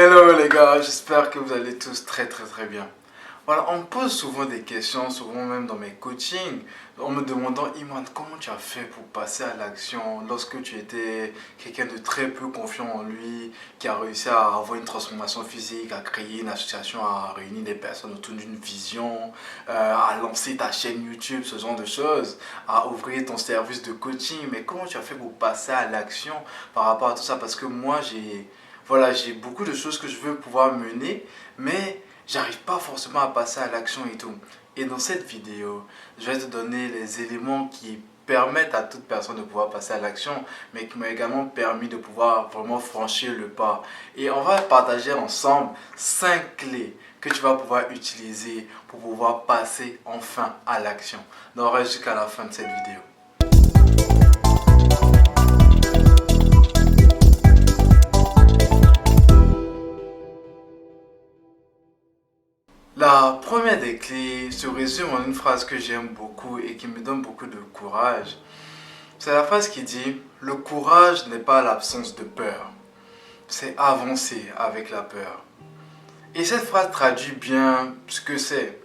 Hello les gars, j'espère que vous allez tous très bien. Voilà, on me pose souvent des questions, souvent même dans mes coachings, en me demandant, Iman, comment tu as fait pour passer à l'action lorsque tu étais quelqu'un de très peu confiant en lui, qui a réussi à avoir une transformation physique, à créer une association, à réunir des personnes autour d'une vision, à lancer ta chaîne YouTube, ce genre de choses, à ouvrir ton service de coaching. Mais comment tu as fait pour passer à l'action par rapport à tout ça? Parce que moi, j'ai beaucoup de choses que je veux pouvoir mener, mais j'arrive pas forcément à passer à l'action et tout. Et dans cette vidéo, je vais te donner les éléments qui permettent à toute personne de pouvoir passer à l'action, mais qui m'ont également permis de pouvoir vraiment franchir le pas. Et on va partager ensemble 5 clés que tu vas pouvoir utiliser pour pouvoir passer enfin à l'action. Donc reste jusqu'à la fin de cette vidéo. La première des clés se résume en une phrase que j'aime beaucoup et qui me donne beaucoup de courage. C'est la phrase qui dit: le courage n'est pas l'absence de peur, c'est avancer avec la peur. Et cette phrase traduit bien ce que c'est.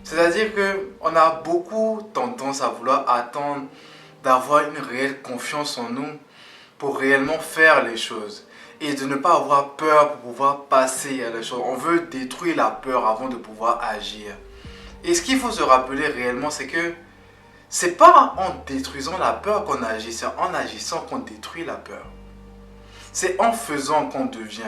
C'est-à-dire qu'on a beaucoup tendance à vouloir attendre d'avoir une réelle confiance en nous pour réellement faire les choses et de ne pas avoir peur pour pouvoir passer à la chose. On veut détruire la peur avant de pouvoir agir. Et ce qu'il faut se rappeler réellement, c'est que c'est pas en détruisant la peur qu'on agit, c'est en agissant qu'on détruit la peur. C'est en faisant qu'on devient.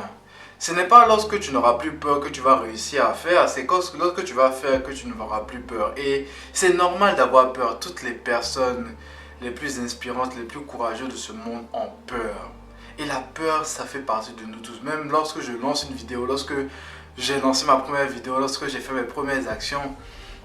Ce n'est pas lorsque tu n'auras plus peur que tu vas réussir à faire, c'est lorsque tu vas faire que tu n'auras plus peur. Et c'est normal d'avoir peur. Toutes les personnes les plus inspirantes, les plus courageuses de ce monde ont peur. Et la peur, ça fait partie de nous tous. Même lorsque je lance une vidéo, lorsque j'ai lancé ma première vidéo, lorsque j'ai fait mes premières actions,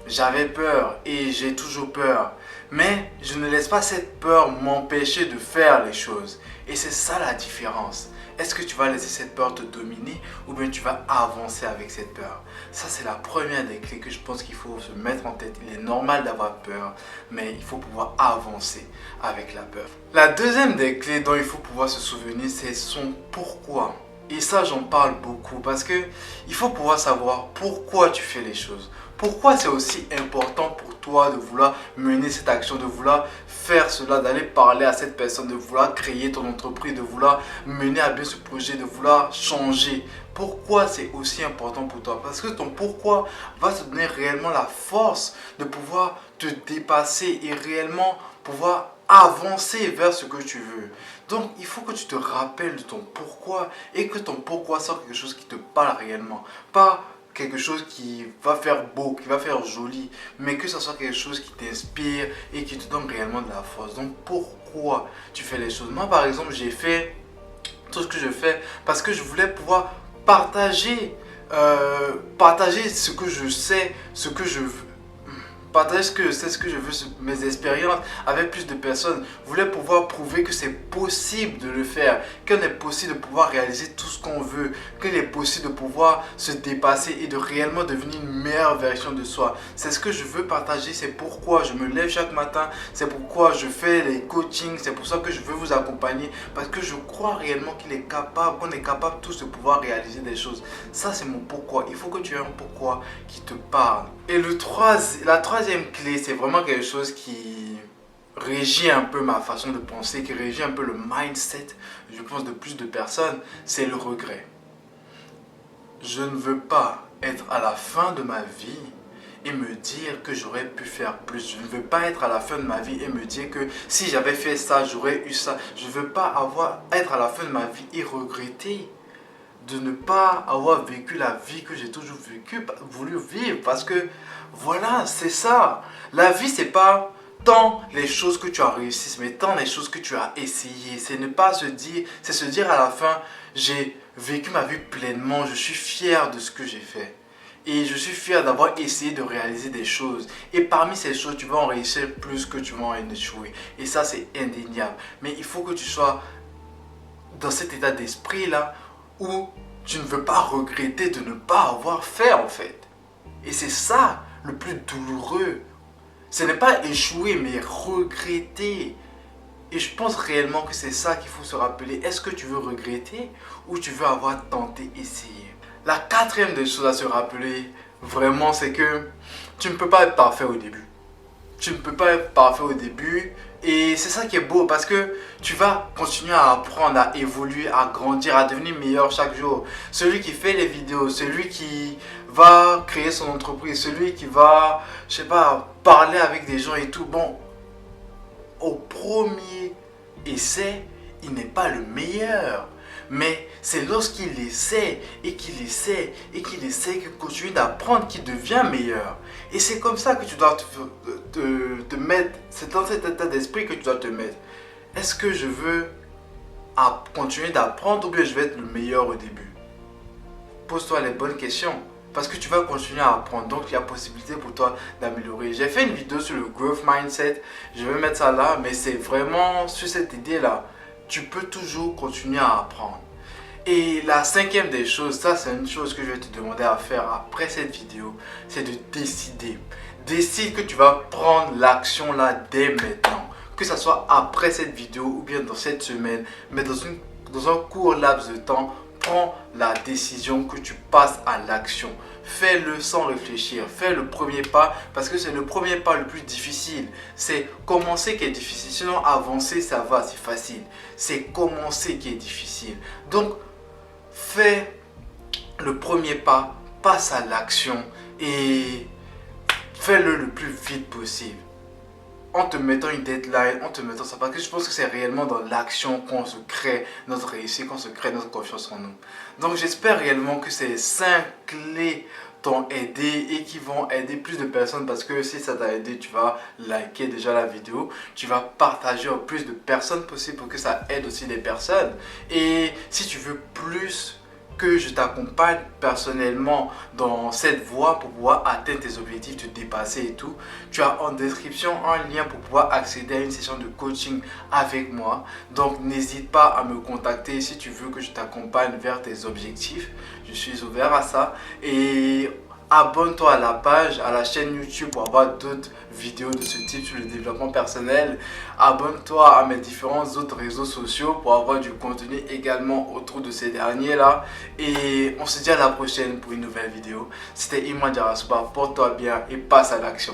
j'avais peur et j'ai toujours peur. Mais je ne laisse pas cette peur m'empêcher de faire les choses. Et c'est ça la différence. Est-ce que tu vas laisser cette peur te dominer ou bien tu vas avancer avec cette peur? Ça, c'est la première des clés que je pense qu'il faut se mettre en tête. Il est normal d'avoir peur, mais il faut pouvoir avancer avec la peur. La deuxième des clés dont il faut pouvoir se souvenir, c'est son pourquoi. Et ça, j'en parle beaucoup parce que il faut pouvoir savoir pourquoi tu fais les choses. Pourquoi c'est aussi important pour toi de vouloir mener cette action, de vouloir faire cela, d'aller parler à cette personne, de vouloir créer ton entreprise, de vouloir mener à bien ce projet, de vouloir changer. Pourquoi c'est aussi important pour toi? Parce que ton pourquoi va te donner réellement la force de pouvoir te dépasser et réellement pouvoir avancer vers ce que tu veux. Donc il faut que tu te rappelles de ton pourquoi et que ton pourquoi soit quelque chose qui te parle réellement. Pas quelque chose qui va faire beau, qui va faire joli, mais que ce soit quelque chose qui t'inspire et qui te donne réellement de la force. Donc pourquoi tu fais les choses? Moi par exemple, j'ai fait tout ce que je fais parce que je voulais pouvoir partager, partager ce que je sais, ce que je veux. Partager ce que je sais, ce que je veux, mes expériences avec plus de personnes. Je voulais pouvoir prouver que c'est possible de le faire, qu'il est possible de pouvoir réaliser tout ce qu'on veut, qu'il est possible de pouvoir se dépasser et de réellement devenir une meilleure version de soi. C'est ce que je veux partager, c'est pourquoi je me lève chaque matin, c'est pourquoi je fais les coachings, c'est pour ça que je veux vous accompagner, parce que je crois réellement qu'on est capable tous de pouvoir réaliser des choses. Ça c'est mon pourquoi. Il faut que tu aies un pourquoi qui te parle. Et la troisième clé, c'est vraiment quelque chose qui régit un peu ma façon de penser, qui régit un peu le mindset, je pense, de plus de personnes, c'est le regret. Je ne veux pas être à la fin de ma vie et me dire que j'aurais pu faire plus. Je ne veux pas être à la fin de ma vie et me dire que si j'avais fait ça, j'aurais eu ça. Je ne veux pas être à la fin de ma vie et regretter de ne pas avoir vécu la vie que j'ai toujours voulu vivre, parce que voilà, c'est ça. La vie, c'est pas tant les choses que tu as réussi, mais tant les choses que tu as essayé. C'est ne pas se dire, c'est se dire à la fin, j'ai vécu ma vie pleinement, je suis fier de ce que j'ai fait. Et je suis fier d'avoir essayé de réaliser des choses. Et parmi ces choses, tu vas en réussir plus que tu vas en échouer. Et ça, c'est indéniable. Mais il faut que tu sois dans cet état d'esprit-là où tu ne veux pas regretter de ne pas avoir fait en fait. Et c'est ça le plus douloureux. Ce n'est pas échouer, mais regretter Et je pense réellement que c'est ça qu'il faut se rappeler. Est-ce que tu veux regretter ou tu veux avoir tenté, essayer? La quatrième des choses à se rappeler, vraiment, c'est que tu ne peux pas être parfait au début. Tu ne peux pas être parfait au début. Et c'est ça qui est beau parce que tu vas continuer à apprendre, à évoluer, à grandir, à devenir meilleur chaque jour. Celui qui fait les vidéos, celui qui va créer son entreprise, celui qui va, je sais pas, parler avec des gens et tout. Bon, au premier essai, il n'est pas le meilleur. Mais c'est lorsqu'il essaie et qu'il essaie et qu'il essaie, qu'il continue d'apprendre, qu'il devient meilleur. Et c'est comme ça que tu dois te mettre, c'est dans cet état d'esprit que tu dois te mettre. Est-ce que je veux continuer d'apprendre ou bien je vais être le meilleur au début? Pose-toi les bonnes questions. Parce que tu vas continuer à apprendre, donc il y a possibilité pour toi d'améliorer. J'ai fait une vidéo sur le growth mindset, je vais mettre ça là, mais c'est vraiment sur cette idée là. Tu peux toujours continuer à apprendre. Et la cinquième des choses, ça c'est une chose que je vais te demander à faire après cette vidéo, c'est de décider. Décide que tu vas prendre l'action là dès maintenant. Que ce soit après cette vidéo ou bien dans cette semaine, mais dans un court laps de temps, prends la décision que tu passes à l'action. Fais-le sans réfléchir. Fais le premier pas parce que c'est le premier pas le plus difficile. C'est commencer qui est difficile. Sinon, avancer, ça va, c'est facile. C'est commencer qui est difficile. Donc, fais le premier pas, passe à l'action et fais-le le plus vite possible. En te mettant une deadline, en te mettant ça, parce que je pense que c'est réellement dans l'action qu'on se crée notre réussite, qu'on se crée notre confiance en nous. Donc j'espère réellement que ces 5 clés t'ont aidé et qui vont aider plus de personnes, parce que si ça t'a aidé, tu vas liker déjà la vidéo, tu vas partager au plus de personnes possible pour que ça aide aussi des personnes. Et si tu veux plus que je t'accompagne personnellement dans cette voie pour pouvoir atteindre tes objectifs, te dépasser et tout, tu as en description un lien pour pouvoir accéder à une session de coaching avec moi. Donc n'hésite pas à me contacter si tu veux que je t'accompagne vers tes objectifs. Je suis ouvert à ça. Et abonne-toi à la page, à la chaîne YouTube pour avoir d'autres vidéos de ce type sur le développement personnel. Abonne-toi à mes différents autres réseaux sociaux pour avoir du contenu également autour de ces derniers là. Et on se dit à la prochaine pour une nouvelle vidéo. C'était Imran Jarasuba, porte-toi bien et passe à l'action.